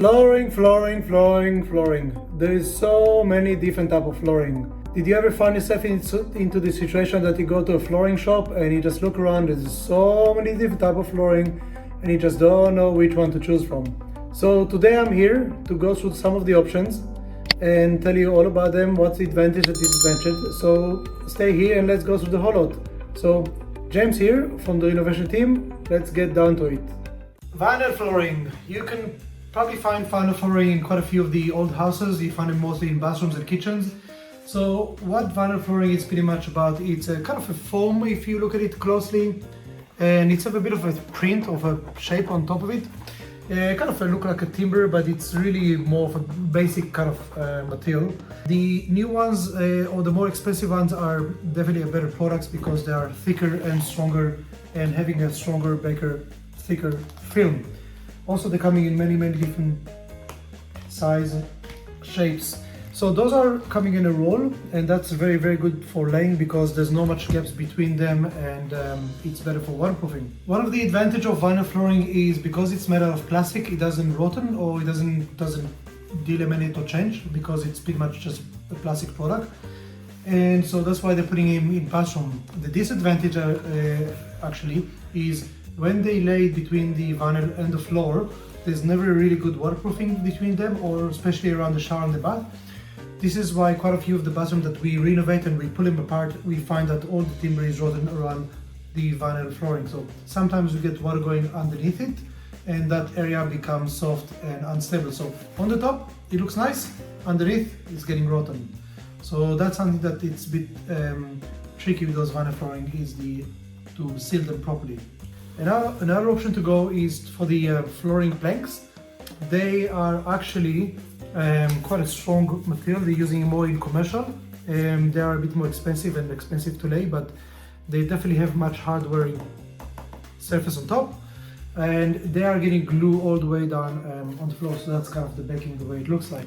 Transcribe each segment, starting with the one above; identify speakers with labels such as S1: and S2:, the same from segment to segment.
S1: Flooring. There is so many different type of flooring. Did you ever find yourself into the situation that you go to a flooring shop and you just look around, there's so many different type of flooring and you just don't know which one to choose from? So today I'm here to go through some of the options and tell you all about them, what's the advantage and disadvantage. So stay here and let's go through the whole lot. So James here from the Renovation team, let's get down to it. Vinyl flooring. You can probably find vinyl flooring in quite a few of the old houses. You find it mostly in bathrooms and kitchens. So what vinyl flooring is pretty much about, it's a kind of a foam if you look at it closely, and it's have a bit of a print of a shape on top of it. Kind of look like a timber, but it's really more of a basic kind of material. The new ones or the more expensive ones are definitely a better products because they are thicker and stronger and having a stronger, thicker film. Also, they're coming in many different size, shapes. So those are coming in a roll, and that's very good for laying because there's not much gaps between them, and it's better for waterproofing. One of the advantage of vinyl flooring is because it's made out of plastic, it doesn't rotten or it doesn't delaminate or change because it's pretty much just a plastic product. And so that's why they're putting it in bathroom. The disadvantage actually is when they lay between the vinyl and the floor, there's never really good waterproofing between them, or especially around the shower and the bath. This is why quite a few of the bathrooms that we renovate and we pull them apart, we find that all the timber is rotten around the vinyl flooring. So sometimes we get water going underneath it and that area becomes soft and unstable. So on the top, it looks nice, underneath it's getting rotten. So that's something that it's a bit tricky with those vinyl flooring, is to seal them properly. Another option to go is for the flooring planks. They are actually quite a strong material. They're using more in commercial. They are a bit more expensive to lay, but they definitely have much hard wearing surface on top, and they are getting glue all the way down on the floor. So that's kind of the backing, the way it looks like.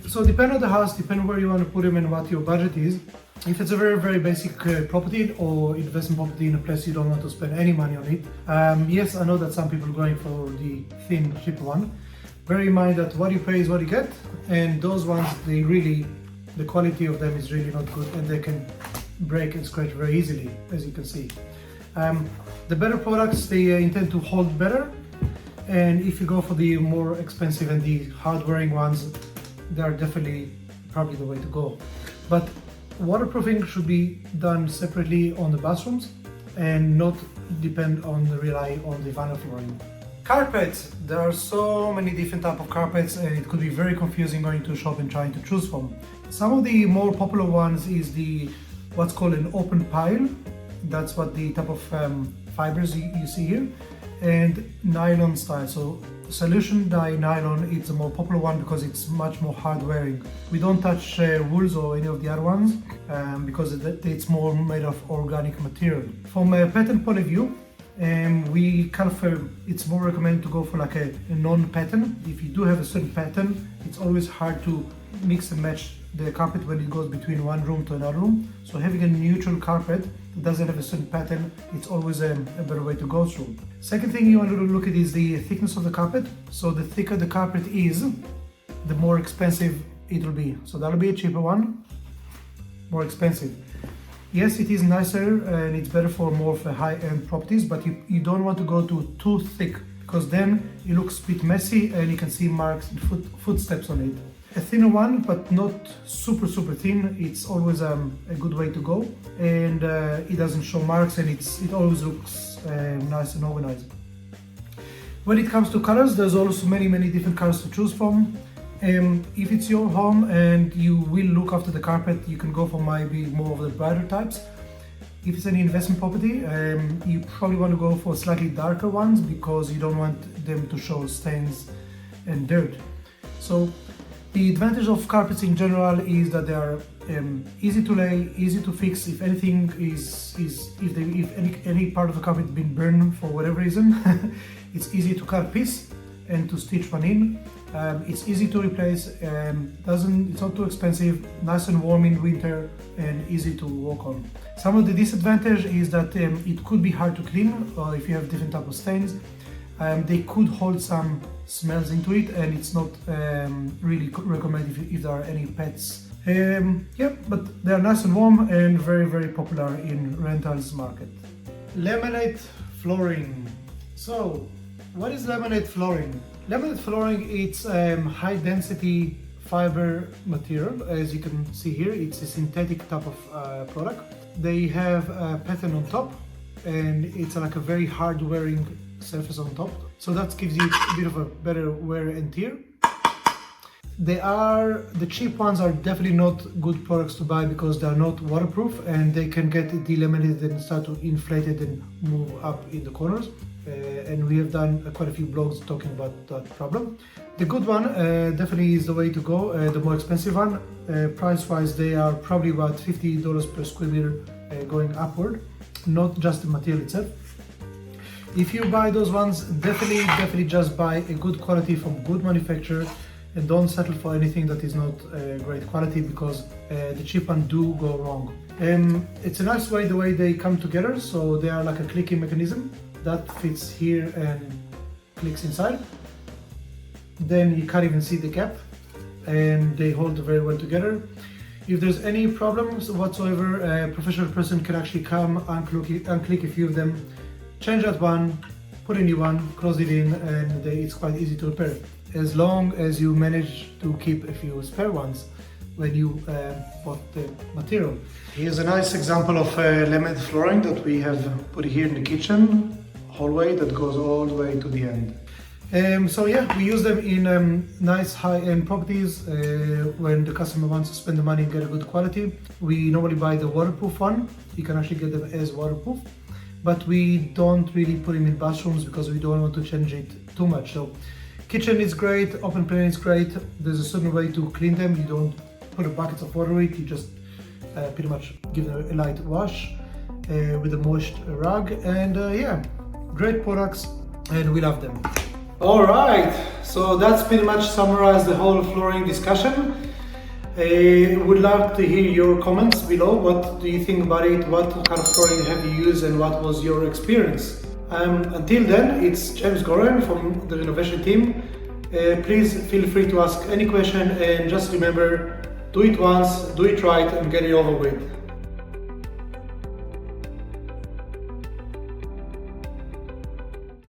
S1: So depending on the house, depending where you want to put them and what your budget is. If it's a very basic property or investment property in a place you don't want to spend any money on it, yes, I know that some people are going for the thin, cheap one. Bear in mind that what you pay is what you get, and those ones, the quality of them is really not good, and they can break and scratch very easily, as you can see. The better products, they intend to hold better, and if you go for the more expensive and the hard-wearing ones, they are definitely probably the way to go. But waterproofing should be done separately on the bathrooms and not rely on the vinyl flooring. Carpets. There are so many different types of carpets, and it could be very confusing going to a shop and trying to choose from. Some of the more popular ones is what's called an open pile. That's what the type of fibers you see here, and nylon style. So solution dye nylon, it's a more popular one because it's much more hard wearing. We don't touch wools or any of the other ones because it's more made of organic material. From a pattern point of view, we kind of it's more recommended to go for like a non-pattern. If you do have a certain pattern, it's always hard to mix and match the carpet when it goes between one room to another room. So having a neutral carpet that doesn't have a certain pattern, it's always a better way to go through. Second thing you want to look at is the thickness of the carpet. So the thicker the carpet is, the more expensive it will be. So that'll be a cheaper one, more expensive. Yes, it is nicer and it's better for more of a high-end properties, but you don't want to go too thick because then it looks a bit messy and you can see marks and footsteps on it. A thinner one, but not super thin, it's always a good way to go, and it doesn't show marks, and it always looks nice and organized. When it comes to colors, there's also many different colors to choose from. If it's your home and you will look after the carpet, you can go for maybe more of the brighter types. If it's an investment property, you probably want to go for slightly darker ones because you don't want them to show stains and dirt. So the advantage of carpets in general is that they are easy to lay, easy to fix. If anything if any part of the carpet has been burned for whatever reason, it's easy to cut a piece and to stitch one in. It's easy to replace, it's not too expensive, nice and warm in winter, and easy to work on. Some of the disadvantage is that it could be hard to clean if you have different type of stains. They could hold some smells into it, and it's not really recommended if there are any pets. Yeah, but they're nice and warm and very, very popular in rentals market. Laminate flooring. So, what is laminate flooring? Laminate flooring, it's high density fiber material. As you can see here, it's a synthetic type of product. They have a pattern on top, and it's like a very hard wearing surface on top. So that gives you a bit of a better wear and tear. The cheap ones are definitely not good products to buy because they are not waterproof and they can get delaminated and start to inflate it and move up in the corners. And we have done quite a few blogs talking about that problem. The good one definitely is the way to go. The more expensive one, price-wise, they are probably about $50 per square meter going upward, not just the material itself. If you buy those ones, definitely just buy a good quality from good manufacturer and don't settle for anything that is not great quality because the cheap ones do go wrong. It's a nice way the way they come together, so they are like a clicking mechanism that fits here and clicks inside. Then you can't even see the gap and they hold very well together. If there's any problems whatsoever, a professional person can actually come and unclick a few of them, change that one, put a new one, close it in, and it's quite easy to repair. As long as you manage to keep a few spare ones when you bought the material. Here's a nice example of laminate flooring that we have put here in the kitchen hallway that goes all the way to the end. So yeah, we use them in nice high-end properties when the customer wants to spend the money and get a good quality. We normally buy the waterproof one. You can actually get them as waterproof, but we don't really put them in bathrooms because we don't want to change it too much. So kitchen is great, open plan is great. There's a certain way to clean them. You don't put a bucket of water in it. You just pretty much give them a light wash with a moist rag, and yeah, great products, and we love them. All right, so that's pretty much summarized the whole flooring discussion. Would love to hear your comments below. What do you think about it? What kind of flooring have you used and what was your experience? Until then, it's James Goren from the Renovation team. Please feel free to ask any question, and just remember, do it once, do it right, and get it over with.